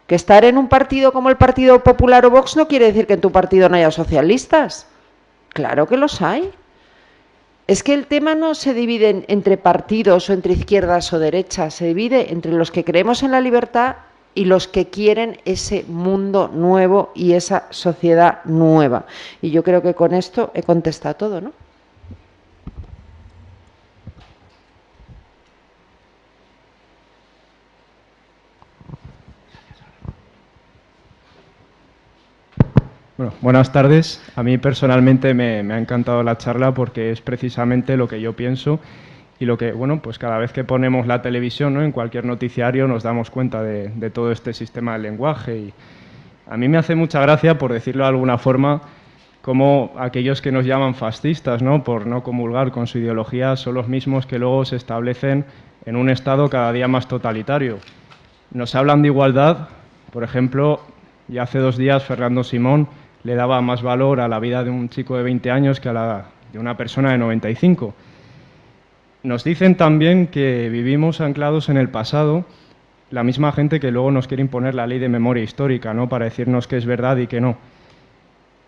Que estar en un partido como el Partido Popular o Vox no quiere decir que en tu partido no haya socialistas. Claro que los hay. Es que el tema no se divide entre partidos o entre izquierdas o derechas, se divide entre los que creemos en la libertad y los que quieren ese mundo nuevo y esa sociedad nueva. Y yo creo que con esto he contestado todo, ¿no? Bueno, buenas tardes. A mí personalmente me ha encantado la charla porque es precisamente lo que yo pienso y lo que, bueno, pues cada vez que ponemos la televisión, ¿no?, en cualquier noticiario nos damos cuenta de todo este sistema de lenguaje A mí me hace mucha gracia, por decirlo de alguna forma, como aquellos que nos llaman fascistas, ¿no?, por no comulgar con su ideología, son los mismos que luego se establecen en un Estado cada día más totalitario. Nos hablan de igualdad, por ejemplo, ya hace 2 días Fernando Simón le daba más valor a la vida de un chico de 20 años que a la de una persona de 95. Nos dicen también que vivimos anclados en el pasado, la misma gente que luego nos quiere imponer la ley de memoria histórica, ¿no?, para decirnos que es verdad y que no.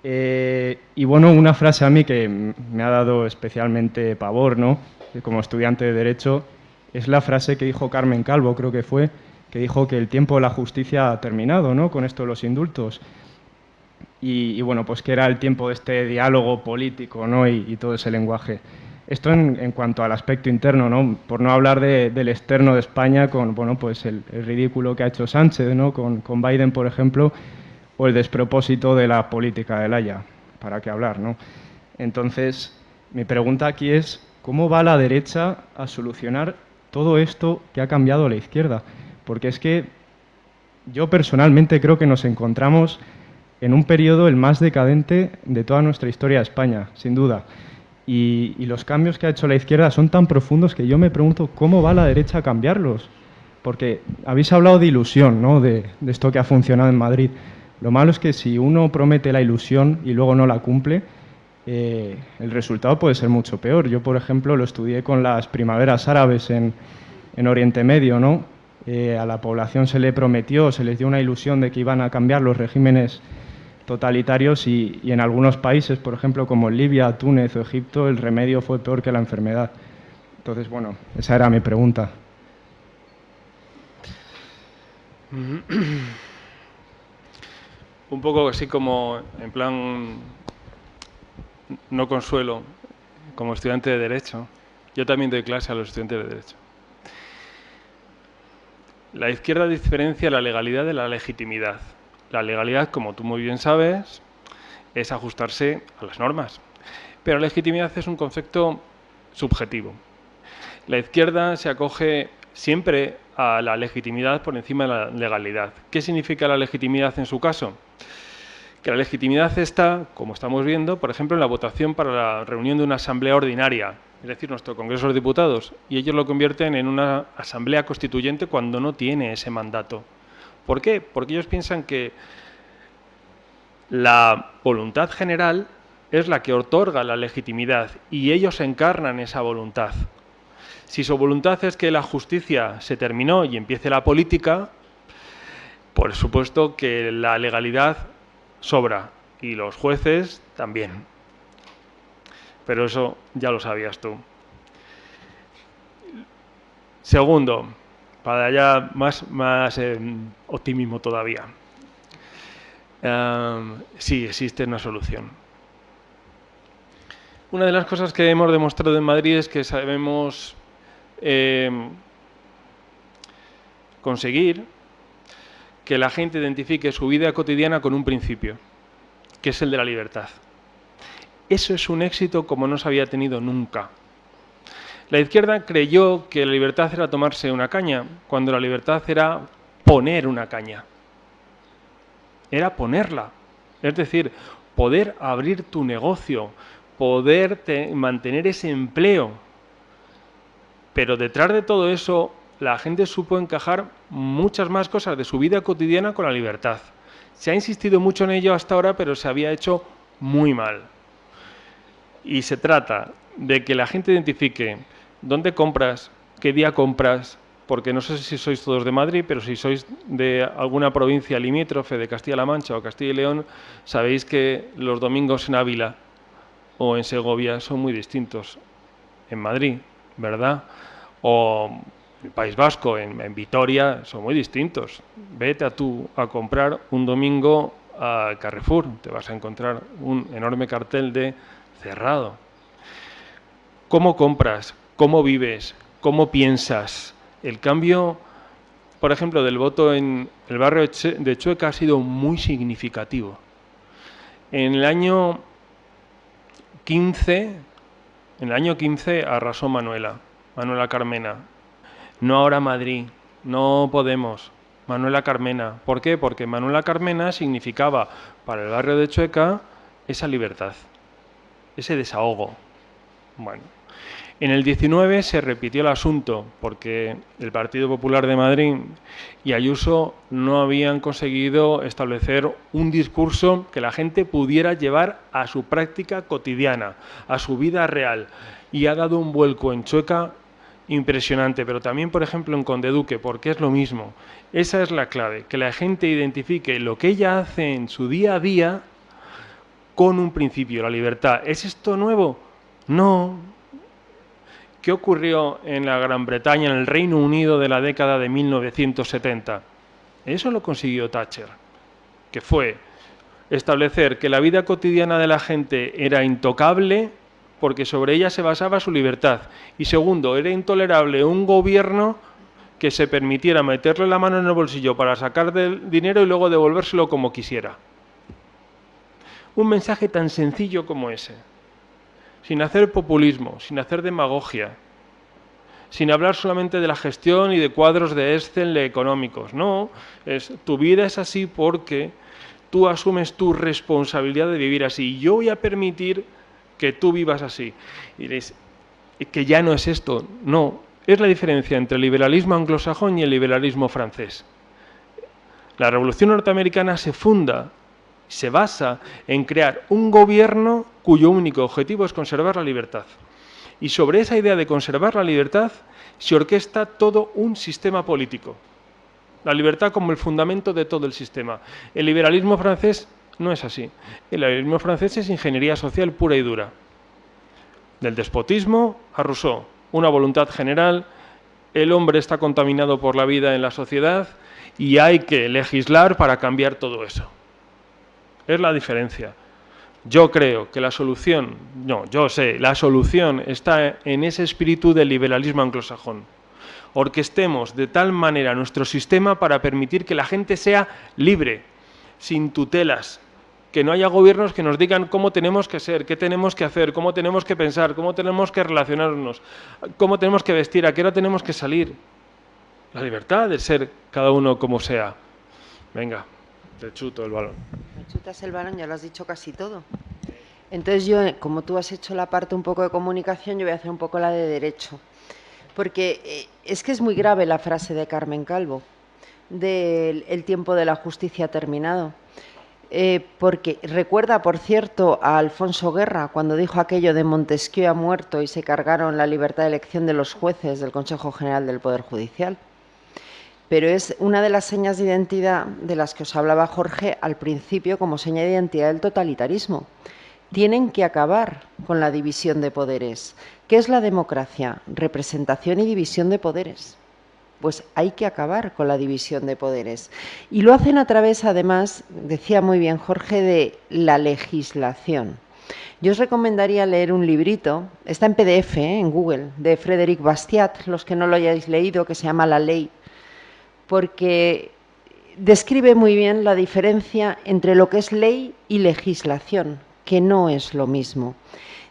Y bueno, una frase a mí que me ha dado especialmente pavor, ¿no?, como estudiante de Derecho, es la frase que dijo Carmen Calvo, creo que fue, que dijo que el tiempo de la justicia ha terminado, ¿no?, con esto de los indultos. Y bueno, pues que era el tiempo de este diálogo político, ¿no?, y todo ese lenguaje. Esto en cuanto al aspecto interno, ¿no?, por no hablar del externo de España con, bueno, pues el ridículo que ha hecho Sánchez, ¿no?, con Biden, por ejemplo, o el despropósito de la política del Haya, para qué hablar, ¿no? Entonces, mi pregunta aquí es, ¿cómo va la derecha a solucionar todo esto que ha cambiado la izquierda? Porque es que yo personalmente creo que nos encontramos en un periodo el más decadente de toda nuestra historia de España, sin duda. Y los cambios que ha hecho la izquierda son tan profundos que yo me pregunto cómo va la derecha a cambiarlos. Porque habéis hablado de ilusión, ¿no?, de esto que ha funcionado en Madrid. Lo malo es que si uno promete la ilusión y luego no la cumple, el resultado puede ser mucho peor. Yo, por ejemplo, lo estudié con las primaveras árabes en Oriente Medio, ¿no? A la población se le prometió, se les dio una ilusión de que iban a cambiar los regímenes totalitarios y en algunos países, por ejemplo, como en Libia, Túnez o Egipto, el remedio fue peor que la enfermedad. Entonces, bueno, esa era mi pregunta. Un poco así como, en plan, no consuelo, como estudiante de Derecho. Yo también doy clase a los estudiantes de Derecho. La izquierda diferencia la legalidad de la legitimidad. La legalidad, como tú muy bien sabes, es ajustarse a las normas. Pero la legitimidad es un concepto subjetivo. La izquierda se acoge siempre a la legitimidad por encima de la legalidad. ¿Qué significa la legitimidad en su caso? Que la legitimidad está, como estamos viendo, por ejemplo, en la votación para la reunión de una asamblea ordinaria, es decir, nuestro Congreso de Diputados, y ellos lo convierten en una asamblea constituyente cuando no tiene ese mandato. ¿Por qué? Porque ellos piensan que la voluntad general es la que otorga la legitimidad y ellos encarnan esa voluntad. Si su voluntad es que la justicia se terminó y empiece la política, por supuesto que la legalidad sobra y los jueces también. Pero eso ya lo sabías tú. Segundo, para allá más optimismo todavía. Sí, existe una solución. Una de las cosas que hemos demostrado en Madrid es que sabemos conseguir que la gente identifique su vida cotidiana con un principio, que es el de la libertad. Eso es un éxito como no se había tenido nunca. La izquierda creyó que la libertad era tomarse una caña, cuando la libertad era poner una caña. Era ponerla. Es decir, poder abrir tu negocio, poder mantener ese empleo. Pero detrás de todo eso, la gente supo encajar muchas más cosas de su vida cotidiana con la libertad. Se ha insistido mucho en ello hasta ahora, pero se había hecho muy mal. Y se trata de que la gente identifique dónde compras, qué día compras, porque no sé si sois todos de Madrid, pero si sois de alguna provincia limítrofe de Castilla-La Mancha o Castilla y León, sabéis que los domingos en Ávila o en Segovia son muy distintos. En Madrid, ¿verdad? O el País Vasco, en Vitoria, son muy distintos. Vete a comprar un domingo a Carrefour, te vas a encontrar un enorme cartel de cerrado. ¿Cómo compras? ¿Cómo vives? ¿Cómo piensas? El cambio, por ejemplo, del voto en el barrio de Chueca ha sido muy significativo. En el año 15 arrasó Manuela Carmena. No ahora Madrid, no Podemos, Manuela Carmena. ¿Por qué? Porque Manuela Carmena significaba para el barrio de Chueca esa libertad, ese desahogo. Bueno, en el 19 se repitió el asunto porque el Partido Popular de Madrid y Ayuso no habían conseguido establecer un discurso que la gente pudiera llevar a su práctica cotidiana, a su vida real, y ha dado un vuelco en Chueca impresionante, pero también, por ejemplo, en Condeduque, porque es lo mismo. Esa es la clave, que la gente identifique lo que ella hace en su día a día con un principio, la libertad. ¿Es esto nuevo? No. ¿Qué ocurrió en la Gran Bretaña, en el Reino Unido de la década de 1970? Eso lo consiguió Thatcher, que fue establecer que la vida cotidiana de la gente era intocable porque sobre ella se basaba su libertad. Y segundo, era intolerable un gobierno que se permitiera meterle la mano en el bolsillo para sacar del dinero y luego devolvérselo como quisiera. Un mensaje tan sencillo como ese, sin hacer populismo, sin hacer demagogia, sin hablar solamente de la gestión y de cuadros de Excel económicos. No, tu vida es así porque tú asumes tu responsabilidad de vivir así. Y yo voy a permitir que tú vivas así. Y diréis, que ya no es esto. No, es la diferencia entre el liberalismo anglosajón y el liberalismo francés. La Revolución Norteamericana se basa en crear un gobierno cuyo único objetivo es conservar la libertad. Y sobre esa idea de conservar la libertad se orquesta todo un sistema político. La libertad como el fundamento de todo el sistema. El liberalismo francés no es así. El liberalismo francés es ingeniería social pura y dura. Del despotismo a Rousseau. Una voluntad general, el hombre está contaminado por la vida en la sociedad y hay que legislar para cambiar todo eso. Es la diferencia. Yo creo que la solución está en ese espíritu del liberalismo anglosajón. Orquestemos de tal manera nuestro sistema para permitir que la gente sea libre, sin tutelas, que no haya gobiernos que nos digan cómo tenemos que ser, qué tenemos que hacer, cómo tenemos que pensar, cómo tenemos que relacionarnos, cómo tenemos que vestir, a qué hora tenemos que salir. La libertad de ser cada uno como sea. Venga, te chuto el balón. Me chutas el balón, ya lo has dicho casi todo. Entonces yo, como tú has hecho la parte un poco de comunicación, yo voy a hacer un poco la de derecho. Porque es que es muy grave la frase de Carmen Calvo, del el tiempo de la justicia terminado. Porque recuerda, por cierto, a Alfonso Guerra, cuando dijo aquello de Montesquieu ha muerto y se cargaron la libertad de elección de los jueces del Consejo General del Poder Judicial. Pero es una de las señas de identidad de las que os hablaba Jorge al principio como seña de identidad del totalitarismo. Tienen que acabar con la división de poderes. ¿Qué es la democracia? Representación y división de poderes. Pues hay que acabar con la división de poderes. Y lo hacen a través, además, decía muy bien Jorge, de la legislación. Yo os recomendaría leer un librito, está en PDF, en Google, de Frédéric Bastiat, los que no lo hayáis leído, que se llama La Ley, porque describe muy bien la diferencia entre lo que es ley y legislación, que no es lo mismo.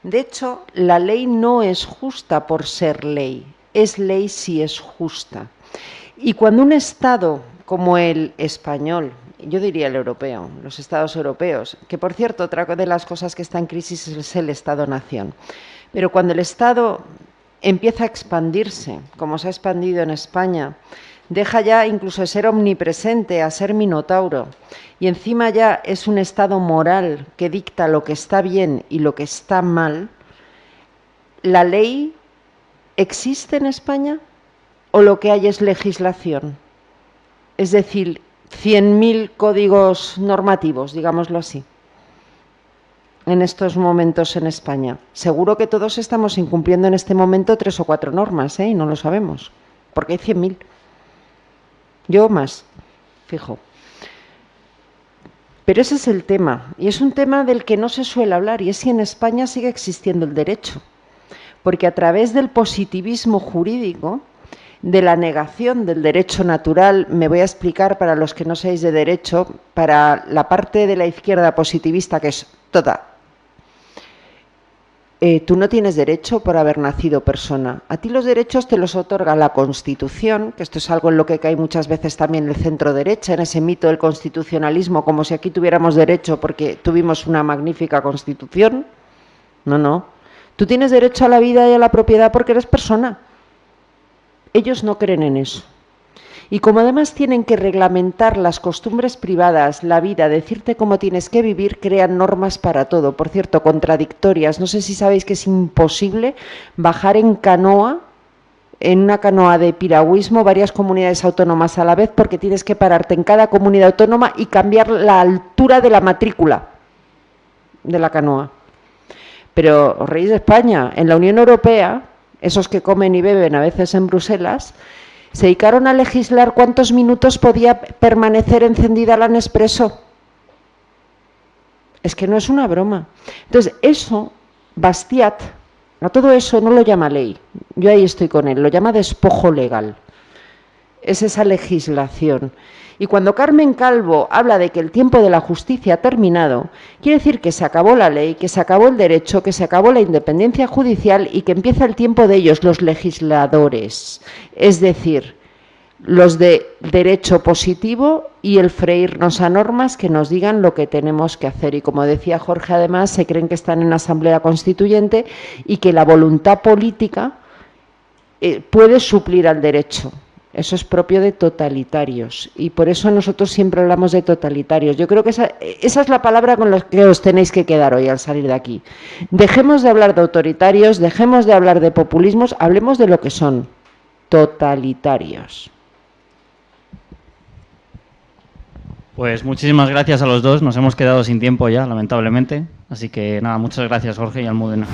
De hecho, la ley no es justa por ser ley, es ley si es justa. Y cuando un Estado como el español, yo diría el europeo, los Estados europeos, que por cierto, otra de las cosas que está en crisis es el Estado-nación, pero cuando el Estado empieza a expandirse, como se ha expandido en España, deja ya incluso de ser omnipresente a ser minotauro, y encima ya es un Estado moral que dicta lo que está bien y lo que está mal, ¿la ley existe en España o lo que hay es legislación? Es decir, 100.000 códigos normativos, digámoslo así, en estos momentos en España. Seguro que todos estamos incumpliendo en este momento 3 o 4 normas, y no lo sabemos, porque hay 100.000. Yo más, fijo. Pero ese es el tema, y es un tema del que no se suele hablar, y es si en España sigue existiendo el derecho. Porque a través del positivismo jurídico, de la negación del derecho natural, me voy a explicar para los que no seáis de derecho, para la parte de la izquierda positivista, que es toda. tú no tienes derecho por haber nacido persona. A ti los derechos te los otorga la Constitución, que esto es algo en lo que cae muchas veces también el centro derecha, en ese mito del constitucionalismo, como si aquí tuviéramos derecho porque tuvimos una magnífica Constitución. No, no. Tú tienes derecho a la vida y a la propiedad porque eres persona. Ellos no creen en eso. Y como además tienen que reglamentar las costumbres privadas, la vida, decirte cómo tienes que vivir, crean normas para todo. Por cierto, contradictorias. No sé si sabéis que es imposible bajar en canoa, en una canoa de piragüismo, varias comunidades autónomas a la vez, porque tienes que pararte en cada comunidad autónoma y cambiar la altura de la matrícula de la canoa. Pero, os reís de España, en la Unión Europea, esos que comen y beben a veces en Bruselas, se dedicaron a legislar cuántos minutos podía permanecer encendida la Nespresso. Es que no es una broma. Entonces, eso, Bastiat, a todo eso no lo llama ley. Yo ahí estoy con él, lo llama despojo legal. Es esa legislación. Y cuando Carmen Calvo habla de que el tiempo de la justicia ha terminado, quiere decir que se acabó la ley, que se acabó el derecho, que se acabó la independencia judicial y que empieza el tiempo de ellos, los legisladores. Es decir, los de derecho positivo y el freírnos a normas que nos digan lo que tenemos que hacer. Y como decía Jorge, además, se creen que están en Asamblea Constituyente y que la voluntad política puede suplir al derecho. Eso es propio de totalitarios y por eso nosotros siempre hablamos de totalitarios. Yo creo que esa es la palabra con la que os tenéis que quedar hoy al salir de aquí. Dejemos de hablar de autoritarios, dejemos de hablar de populismos, hablemos de lo que son totalitarios. Pues muchísimas gracias a los dos, nos hemos quedado sin tiempo ya, lamentablemente. Así que nada, muchas gracias Jorge y Almudena.